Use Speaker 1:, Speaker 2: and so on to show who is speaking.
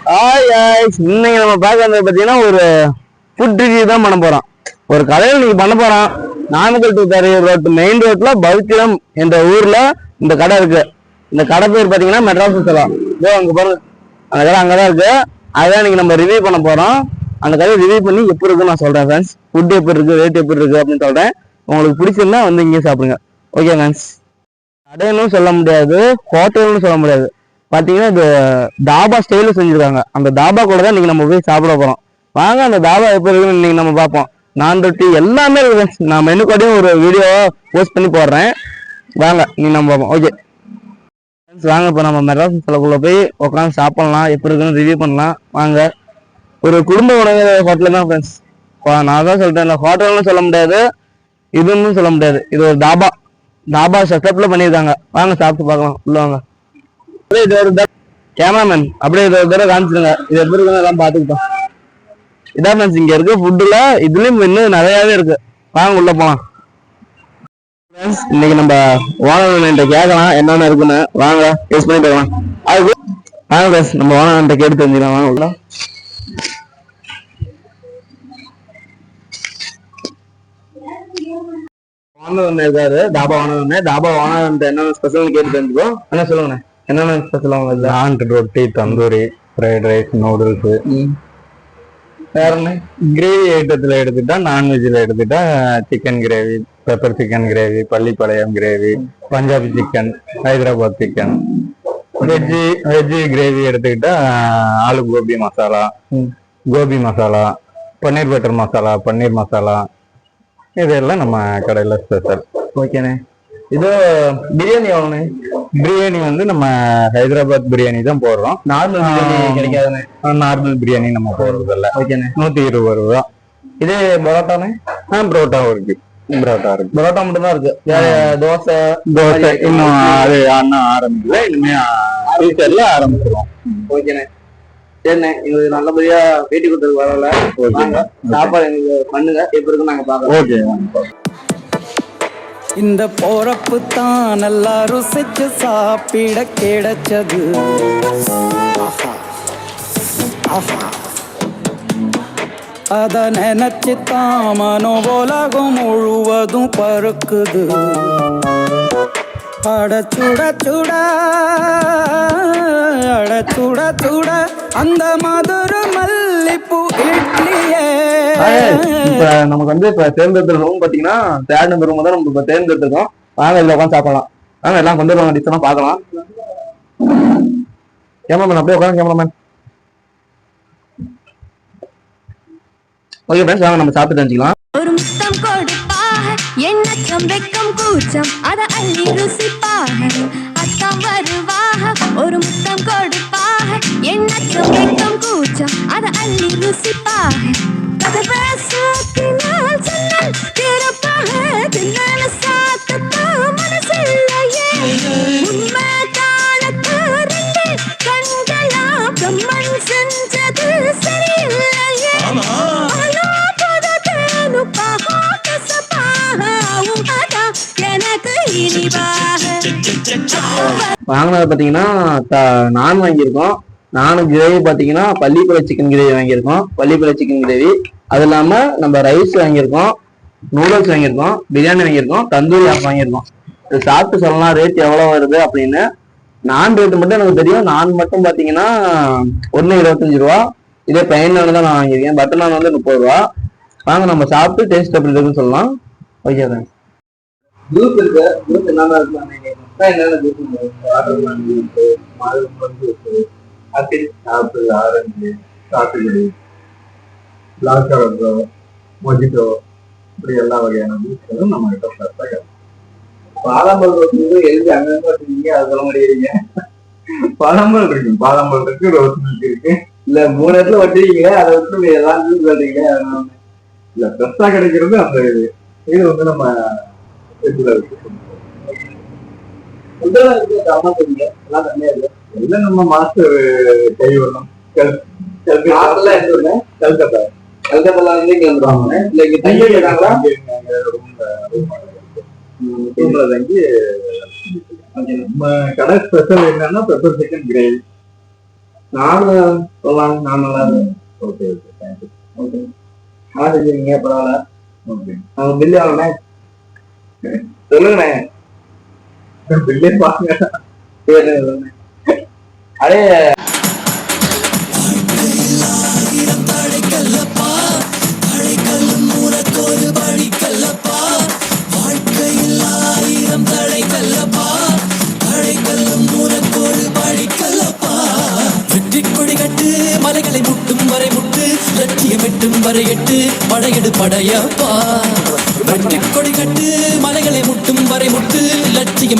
Speaker 1: இன்னைக்கு நம்ம பார்க்கறது பார்த்தீங்கன்னா ஒரு ஃபுட் ரிவ்யூ தான் பண்ண போறோம். ஒரு கடையில் நீங்க பண்ண போறோம். நாமக்கல் டு தரையூர் ரோட் மெயின் ரோட்ல பௌத்திரம் என்ற ஊர்ல இந்த கடை இருக்கு. இந்த கடை பேர் பார்த்தீங்கன்னா மெட்ராஸ் சலாம். இதோ அங்க பாருங்க, அந்த கடை அங்கதான் இருக்கு. அதான் நீங்க நம்ம ரிவ்யூ பண்ண போறோம். அந்த கடையை ரிவ்யூ பண்ணி எப்படி இருக்குன்னு நான் சொல்றேன் ஃப்ரெண்ட்ஸ். ஃபுட் எப்படி இருக்கு, ரேட் எப்படி இருக்கு அப்படின்னு சொல்றேன். உங்களுக்கு பிடிச்சிருந்தா வந்து இங்கே சாப்பிடுங்க. Okay friends. கடைன்னு சொல்ல முடியாது, ஹோட்டல்னு சொல்ல முடியாது. பாத்தீங்கன்னா இது தாபா ஸ்டைல செஞ்சிருக்காங்க. அந்த தாபா கூட தான் இன்னைக்கு நம்ம போய் சாப்பிட போறோம். வாங்க அந்த தாபா எப்படி இருக்குன்னு இன்னைக்கு நம்ம பார்ப்போம். நான் ரொட்டி எல்லாமே இருக்கு. நான் மெனு கூடயும் ஒரு வீடியோ போஸ்ட் பண்ணி போடுறேன். வாங்க நீங்க நம்ம பார்ப்போம். ஓகே வாங்க, இப்போ நம்ம மெட்ராஸ் செலவுக்குள்ள போய் உட்காந்து சாப்பிடலாம், எப்படி இருக்குன்னு ரிவ்யூ பண்ணலாம். வாங்க. ஒரு குடும்ப உணவு ஹோட்டல் தான் ஃப்ரெண்ட்ஸ். நான் தான் சொல்லிட்டேன், ஹோட்டல்னு சொல்ல முடியாது, இதுன்னு சொல்ல முடியாது. இது ஒரு தாபா. தாபா செட்டப்ல பண்ணியிருக்காங்க. வாங்க சாப்பிட்டு பார்க்கலாம். உள்ள வாங்க. இது ஒரு கேமராமேன் அப்படியே இது ஒரு தடவை காமிச்சிருங்க. இது எப்படி இருக்குன்னு எல்லாம் பார்த்துக்கிட்டோம். இதான் ஃப்ரெண்ட்ஸ் இங்க இருக்கு ஃபுட்டுல. இதுலயும் இன்னும் நிறையாவே இருக்கு. வாங்க உள்ள போலாம். இன்னைக்கு நம்ம ஓனர்கிட்ட கேட்கலாம் என்னென்ன இருக்குன்னு. வாங்க டேஸ்ட் பண்ணி பார்க்கலாம். அதுக்கு வாங்க ஃப்ரெண்ட்ஸ் நம்ம ஓனர்கிட்ட கேட்டு தெரிஞ்சுக்கலாம். வாங்க உள்ள. ஓனர் இருக்காரு, தாபா ஓனர். தாபா ஓனர் என்னென்ன ஸ்பெஷல் கேட்டு தெரிஞ்சுக்கோ. என்ன சொல்லுங்கண்ணே, என்னென்ன ஸ்பெஷல் அவங்க?
Speaker 2: நான் ரொட்டி, தந்தூரி, ஃப்ரைட் ரைஸ், நூடுல்ஸ்.
Speaker 1: வேற என்ன?
Speaker 2: கிரேவி ஐட்டத்துல எடுத்துட்டா, நான்வெஜ்ல எடுத்துட்டா chicken gravy, pepper chicken gravy, Pallipalayam gravy, Punjabi chicken, Hyderabad chicken. Veggie gravy எடுத்துக்கிட்டா ஆலு கோபி மசாலா, கோபி மசாலா, பன்னீர் பட்டர் மசாலா, பன்னீர் மசாலா, இதெல்லாம் நம்ம கடையில ஸ்பெஷல்.
Speaker 1: ஓகேண்ணே. இது பிரியாணி எவ்வளோண்ணே?
Speaker 2: பிரியாணி வந்து நம்ம ஹைதராபாத் பிரியாணி தான் போடுறோம்.
Speaker 1: நார்மல் பிரியாணி கிடைக்காதுண்ணே.
Speaker 2: நார்மல் பிரியாணி நம்ம போடுறது இல்லை.
Speaker 1: ஓகேண்ணே.
Speaker 2: 120 ரூபா.
Speaker 1: இதே பரோட்டாண்ணே?
Speaker 2: பரோட்டாவும் இருக்கு. பரோட்டா இருக்கு.
Speaker 1: பரோட்டா மட்டும் தான் இருக்கு. வேற தோசை
Speaker 2: இன்னும் அது அண்ணன் ஆரம்பிக்கல. இனிமே ஃபியூச்சர்ல ஆரம்பிச்சிருவோம்.
Speaker 1: ஓகேண்ணே. சரிண்ணே, எங்களுக்கு நல்லபடியா பேட்டி கொடுத்ததுக்கு வரல. சாப்பாடு எங்களுக்கு பண்ணுங்க, எப்படி இருக்குன்னு நாங்க பாக்கலாம்.
Speaker 2: ஓகே.
Speaker 3: இந்த போறப்பு தான் நல்லா ருசிச்சு சாப்பிட கிடைச்சது. அத நினைச்சு தான் மனோ உலகம் முழுவதும் பறக்குது. அட சுட சுட அட சுட சுட அந்த மதுர மல்லிப்பூ இட்லியே.
Speaker 1: இப்ப நமக்கு வந்து இப்ப தேர்ந்தெடுத்த ரூம் பாத்தீங்கன்னா 3rd நம்பர் ரூம் தான் நம்ம இப்ப தேர்ந்தெடுத்துக்கோம். வாங்க இதுல உட்காந்து சாப்பிடலாம். வாங்க எல்லாம் கொண்டு வருவாங்க, டிஷ் எல்லாம் பார்க்கலாம். கேமராமேன் அப்படியே உட்காந்து. கேமராமேன் ஓகே ஃப்ரெண்ட்ஸ், வாங்க நம்ம சாப்பிட்டு தெரிஞ்சுக்கலாம்.
Speaker 4: ஒரு முத்தம் கொடுப்பாக எண்ணச்சம் வெக்கம் கூச்சம் அத அள்ளி ருசிப்பாக அத்தம் வருவாக. ஒரு முத்தம் கொடுப்பாக எண்ணச்சம் வெக்கம் கூச்சம் அத அள்ளி ருசிப்பாக. கதை பேசினால் சொன்னால் திறப்பாக தின்னால சாத்தத்தா மனசில்லையே. உண்மை காணத்து ரெண்டு கண்களா பிரம்மன் செஞ்சது சரியில்லையே.
Speaker 1: வாங்கினது பாத்தீங்கன்னா நான் வாங்கியிருக்கோம். நானும் கிரேவி பாத்தீங்கன்னா பள்ளிப்பாளை சிக்கன் கிரேவி வாங்கியிருக்கோம். பள்ளிப்பாளை சிக்கன் கிரேவி அது இல்லாம நம்ம ரைஸ் வாங்கியிருக்கோம், நூடுல்ஸ் வாங்கியிருக்கோம், பிரியாணி வாங்கியிருக்கோம், தந்தூரி ஆஃப் வாங்கியிருக்கோம். இது சாப்பிட்டு சொல்லலாம் ரேட் எவ்வளவு வருது அப்படின்னு. நான் ரேட்டு மட்டும் எனக்கு தெரியும். நான் மட்டும் பாத்தீங்கன்னா 125 ரூபா. இதே பிளைன் நான் தான் நான் வாங்கியிருக்கேன். பட்டர் நான் வந்து 30 ரூபா. வாங்க நம்ம சாப்பிட்டு டேஸ்ட் எப்படி இருக்குன்னு சொல்லலாம். ஓகே தான். ஜூஸ் இருக்கு. ஜூஸ் என்னென்ன இருக்கு? என்னென்ன ஜூஸ் இருக்கு?
Speaker 2: ஆப்பிள், ஆரஞ்சு, சாத்துக்குடி, பிளாக் கரண்டோ, மொஜிட்டோ, இப்படி எல்லா வகையான ஜூஸ்களும் நம்ம கிட்ட ஃப்ரெஷ்ஷாக.
Speaker 1: பாதாம்பல் ரோஸ் எழுதி அங்கங்க வச்சுருக்கீங்க, அது சொல்ல முடியுங்க.
Speaker 2: பாதாம்பல் இருக்கு, பாதாம்பல் இருக்கு, ரோஸ் மில்க் இருக்கு.
Speaker 1: இல்ல 3 இடத்துல வச்சிருக்கீங்க, அதை விட்டு எல்லாம் ஜூஸ் சொல்றீங்க.
Speaker 2: இல்ல ஃப்ரெஷ்ஷா கிடைக்கிறது அந்த இது வந்து நம்ம இதுல இருக்கு.
Speaker 1: எல்லாம் தனியா இருக்கு.
Speaker 2: எல்லாம் நம்ம மாஸ்டர் கை வரணும்.
Speaker 1: கல்கத்தா கல்கத்தால இருந்து இங்க வந்துருவாங்க. இல்ல இங்க தங்கி இருக்காங்களா?
Speaker 2: நம்ம கடை ஸ்பெஷல் என்னன்னா பெப்பர் சிக்கன் கிரேவி.
Speaker 1: நானும் சொல்லலாம், நான் நல்லா இருக்கேன்.
Speaker 2: Okay okay thank you.
Speaker 1: ஓகே, நல்லா செஞ்சிருக்கீங்க, பரவாயில்ல.
Speaker 2: ஓகே
Speaker 1: அவங்க பில்லு வாங்கினே சொல்லுங்கண்ணே.
Speaker 2: பில்லே பாருங்க.
Speaker 1: சரி, சொல்லுங்க. அதே
Speaker 5: வெற்றி கொடி கட்டு மலைகளை முட்டும் வரை முட்டு லட்சியம் எட்டும் வரை எட்டு படையெடு படையப்பா. வெற்றி கொடி கட்டு மலைகளை முட்டும் வரை முட்டு லட்சியம்